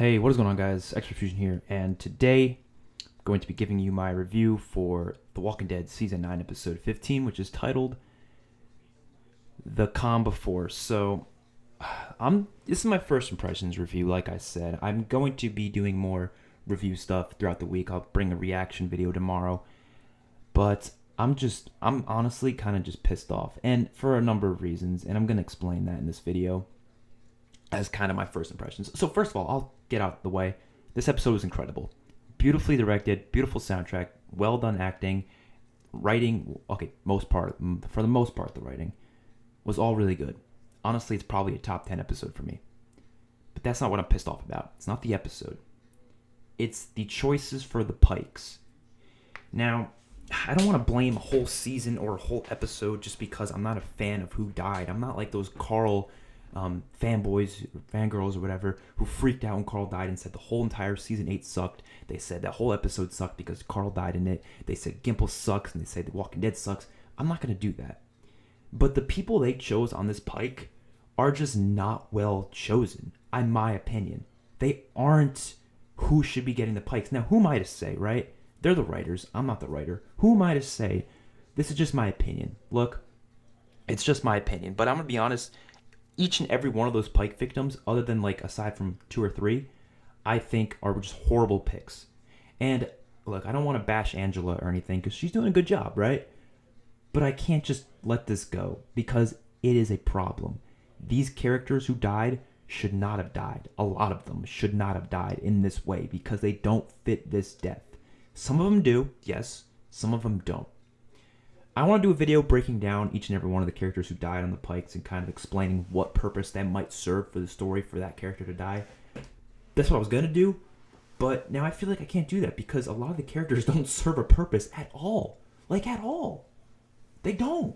Hey, what is going on, guys? XpertFusion here, and today I'm going to be giving you my review for The Walking Dead Season 9, Episode 15, which is titled The Calm Before. This is my first impressions review, like I said. I'm going to be doing more review stuff throughout the week. I'll bring a reaction video tomorrow, but I'm honestly kind of just pissed off, and for a number of reasons, and I'm going to explain that in this video as kind of my first impressions. So first of all, I'll get out of the way. This episode was incredible. Beautifully directed, beautiful soundtrack, well done acting, writing, okay, for the most part, the writing was all really good. Honestly, it's probably a top 10 episode for me. But that's not what I'm pissed off about. It's not the episode. It's the choices for the Pikes. Now, I don't want to blame a whole season or a whole episode just because I'm not a fan of who died. I'm not like those Carl fanboys, fangirls, or whatever, who freaked out when Carl died and said the whole entire season 8 sucked. They said that whole episode sucked because Carl died in it. They said Gimple sucks, and they said The Walking Dead sucks. I'm not going to do that. But the people they chose on this Pike are just not well chosen, in my opinion. They aren't who should be getting the Pikes. Now, who am I to say, right? They're the writers. I'm not the writer. Who am I to say? This is just my opinion. Look, it's just my opinion. But I'm going to be honest, each and every one of those Pike victims, other than aside from 2 or 3, I think are just horrible picks. And look, I don't want to bash Angela or anything because she's doing a good job, right? But I can't just let this go because it is a problem. These characters who died should not have died. A lot of them should not have died in this way because they don't fit this death. Some of them do, yes. Some of them don't. I want to do a video breaking down each and every one of the characters who died on the Pikes and kind of explaining what purpose that might serve for the story for that character to die. That's what I was going to do, but now I feel like I can't do that because a lot of the characters don't serve a purpose at all. At all. They don't.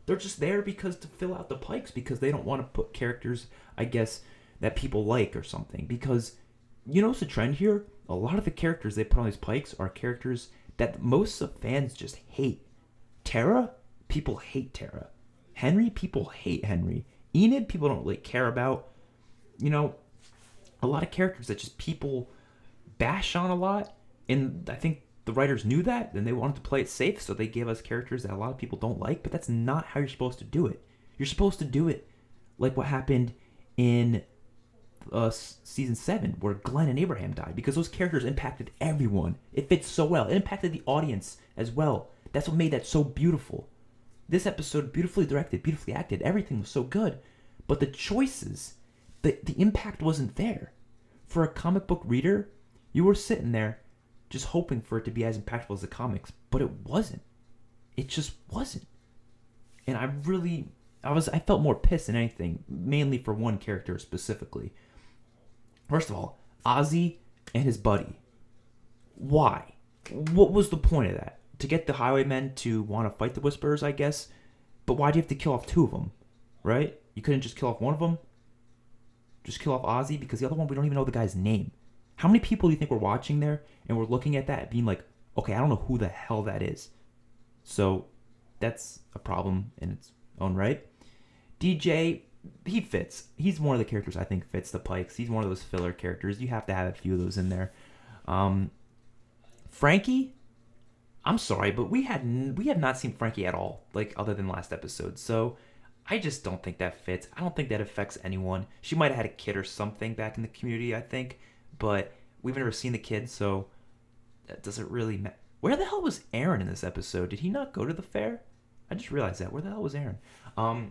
They're just there because to fill out the Pikes because they don't want to put characters, I guess, that people like or something. Because, you know what's the trend here? A lot of the characters they put on these Pikes are characters that most of fans just hate. Tara, people hate Tara. Henry, people hate Henry. Enid, people don't really care about. A lot of characters that just people bash on a lot. And I think the writers knew that, and they wanted to play it safe, so they gave us characters that a lot of people don't like, but that's not how you're supposed to do it. You're supposed to do it like what happened in season 7, where Glenn and Abraham died, because those characters impacted everyone. It fits so well. It impacted the audience as well. That's what made that so beautiful. This episode, beautifully directed, beautifully acted, everything was so good. But the choices, the impact wasn't there. For a comic book reader, you were sitting there just hoping for it to be as impactful as the comics, but it wasn't. It just wasn't. And I felt more pissed than anything, mainly for one character specifically. First of all, Ozzy and his buddy. Why? What was the point of that? To get the Highwaymen to want to fight the Whisperers, I guess. But why do you have to kill off 2 of them? Right? You couldn't just kill off one of them? Just kill off Ozzy? Because the other one, we don't even know the guy's name. How many people do you think were watching there and were looking at that being like, okay, I don't know who the hell that is. So that's a problem in its own right. DJ, he fits. He's one of the characters I think fits the Pikes. He's one of those filler characters. You have to have a few of those in there. Frankie, I'm sorry, but we have not seen Frankie at all, other than last episode. So I just don't think that fits. I don't think that affects anyone. She might have had a kid or something back in the community, I think, but we've never seen the kid, so that doesn't really matter. Where the hell was Aaron in this episode? Did he not go to the fair? I just realized that. Where the hell was Aaron? I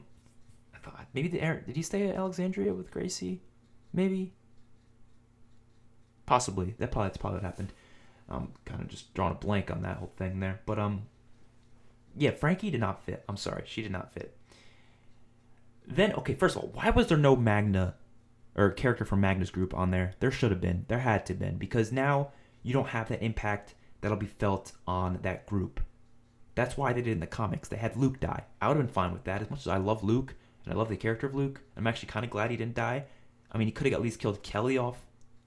thought maybe did he stay at Alexandria with Gracie? Maybe. Possibly. That's probably what happened. Kind of just drawing a blank on that whole thing there. But, yeah, Frankie did not fit. I'm sorry. She did not fit. Then, okay, first of all, why was there no Magna or character from Magna's group on there? There should have been. There had to have been. Because now you don't have that impact that'll be felt on that group. That's why they did it in the comics. They had Luke die. I would have been fine with that. As much as I love Luke and I love the character of Luke, I'm actually kind of glad he didn't die. I mean, he could have at least killed Kelly off.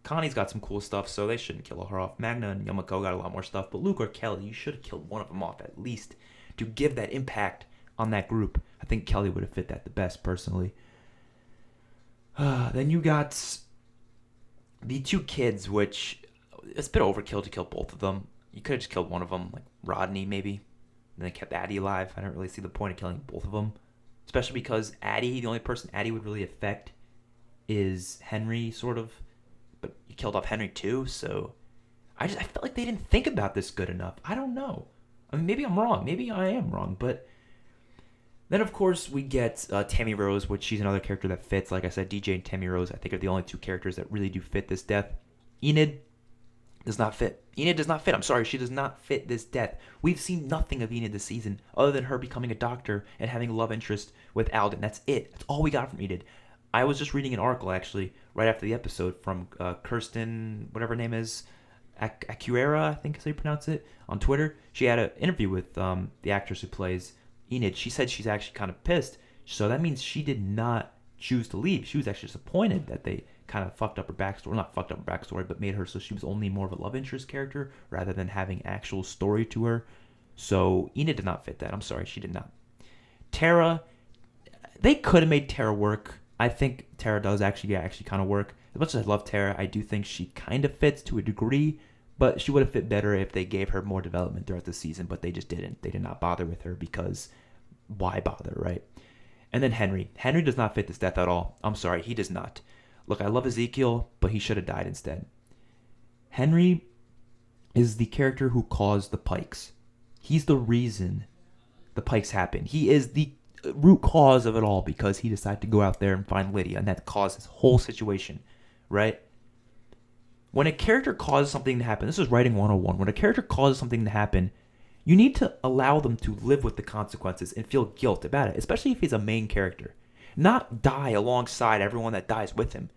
Connie's got some cool stuff, so they shouldn't kill her off. Magna and Yamako got a lot more stuff, but Luke or Kelly, you should have killed one of them off at least to give that impact on that group. I think Kelly would have fit that the best, personally. Then you got The two kids, which it's a bit overkill to kill both of them. You could have just killed one of them, like Rodney maybe, and then kept Addie alive. I don't really see the point of killing both of them, especially because Addie, the only person Addie would really affect is Henry, sort of. But you killed off Henry too, so I felt like they didn't think about this good enough. I don't know. I mean, maybe I'm wrong. Maybe I am wrong, but then, of course, we get Tammy Rose, which she's another character that fits. Like I said, DJ and Tammy Rose, I think, are the only two characters that really do fit this death. Enid does not fit. Enid does not fit. I'm sorry, she does not fit this death. We've seen nothing of Enid this season other than her becoming a doctor and having a love interest with Alden. That's it. That's all we got from Enid. I was just reading an article, actually, right after the episode from Kirsten, whatever her name is, Acuera, I think is how you pronounce it, on Twitter. She had an interview with the actress who plays Enid. She said she's actually kind of pissed. So that means she did not choose to leave. She was actually disappointed that they kind of fucked up her backstory. Not fucked up her backstory, but made her so she was only more of a love interest character rather than having actual story to her. So Enid did not fit that. I'm sorry, she did not. Tara, they could have made Tara work. I think Tara does actually kind of work. As much as I love Tara, I do think she kind of fits to a degree, but she would have fit better if they gave her more development throughout the season, but they just didn't. They did not bother with her because why bother, right? And then Henry. Henry does not fit this death at all. I'm sorry, he does not. Look, I love Ezekiel, but he should have died instead. Henry is the character who caused the Pikes. He's the reason the Pikes happened. He is the root cause of it all because he decided to go out there and find Lydia, and that caused this whole situation, right? When a character causes something to happen, this is writing 101. When a character causes something to happen, you need to allow them to live with the consequences and feel guilt about it, especially if he's a main character. Not die alongside everyone that dies with him,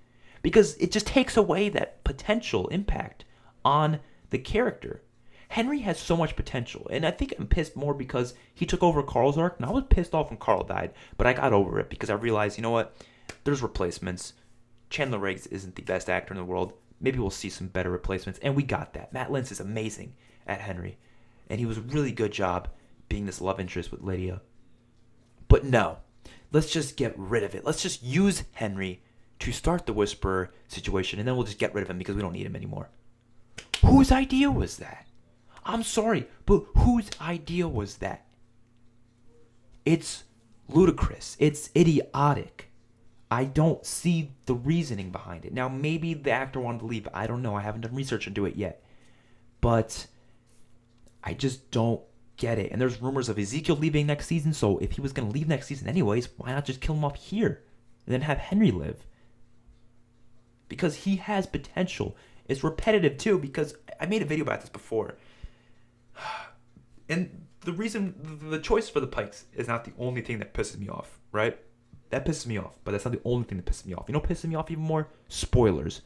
because it just takes away that potential impact on the character. Henry has so much potential, and I think I'm pissed more because he took over Carl's arc, and I was pissed off when Carl died, but I got over it because I realized, you know what, there's replacements. Chandler Riggs isn't the best actor in the world. Maybe we'll see some better replacements, and we got that. Matt Lintz is amazing at Henry, and he was a really good job being this love interest with Lydia. But no, let's just get rid of it. Let's just use Henry to start the Whisperer situation, and then we'll just get rid of him because we don't need him anymore. Whose idea was that? I'm sorry, but whose idea was that? It's ludicrous. It's idiotic. I don't see the reasoning behind it. Now, maybe the actor wanted to leave. I don't know. I haven't done research into it yet. But I just don't get it. And there's rumors of Ezekiel leaving next season, so if he was going to leave next season anyways, why not just kill him off here and then have Henry live? Because he has potential. It's repetitive too, because I made a video about this before. And the choice for the Pikes is not the only thing that pisses me off, right? That pisses me off, but that's not the only thing that pisses me off. You know what pisses me off even more? Spoilers.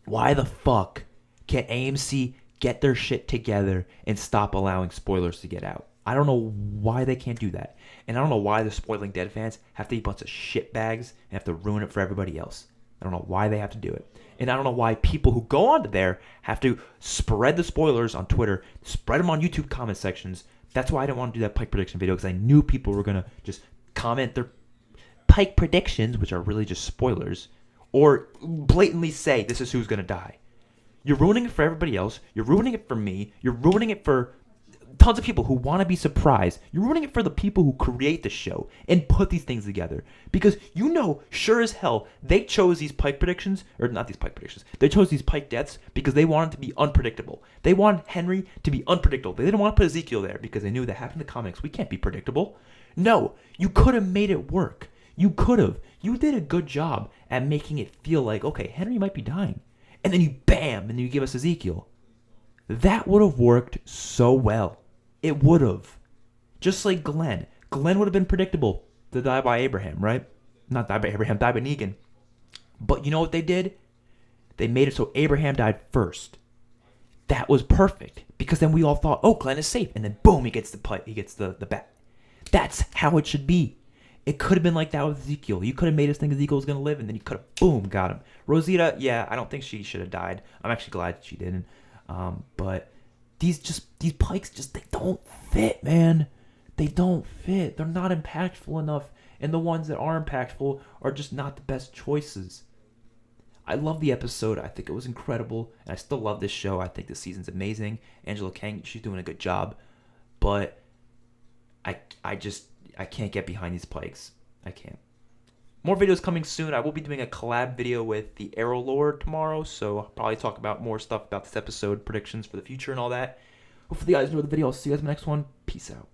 Why the fuck can't AMC get their shit together and stop allowing spoilers to get out? I don't know why they can't do that. And I don't know why the Spoiling Dead fans have to be a bunch of shitbags and have to ruin it for everybody else. I don't know why they have to do it. And I don't know why people who go onto there have to spread the spoilers on Twitter, spread them on YouTube comment sections. That's why I didn't want to do that Pike prediction video, because I knew people were going to just comment their Pike predictions, which are really just spoilers, or blatantly say this is who's going to die. You're ruining it for everybody else. You're ruining it for me. You're ruining it for tons of people who want to be surprised. You're ruining it for the people who create the show and put these things together. Because you know, sure as hell, they chose these Pike predictions, or not these Pike predictions, they chose these Pike deaths because they wanted to be unpredictable. They wanted Henry to be unpredictable. They didn't want to put Ezekiel there because they knew that happened in the comics. We can't be predictable. No, you could have made it work. You could have. You did a good job at making it feel like, okay, Henry might be dying. And then you bam, and then you give us Ezekiel. That would have worked so well. It would have. Just like Glenn. Glenn would have been predictable to die by Abraham, right? Not die by Abraham, die by Negan. But you know what they did? They made it so Abraham died first. That was perfect. Because then we all thought, oh, Glenn is safe. And then boom, he gets the bat. That's how it should be. It could have been like that with Ezekiel. You could have made us think Ezekiel was going to live, and then you could have, boom, got him. Rosita, yeah, I don't think she should have died. I'm actually glad she didn't. But these Pikes just, they don't fit, man. They don't fit. They're not impactful enough, and the ones that are impactful are just not the best choices. I love the episode. I think it was incredible, and I still love this show. I think this season's amazing. Angela Kang, she's doing a good job, but I can't get behind these Pikes. I can't. More videos coming soon. I will be doing a collab video with the Arrow Lord tomorrow, so I'll probably talk about more stuff about this episode, predictions for the future, and all that. Hopefully you guys enjoyed the video. I'll see you guys in the next one. Peace out.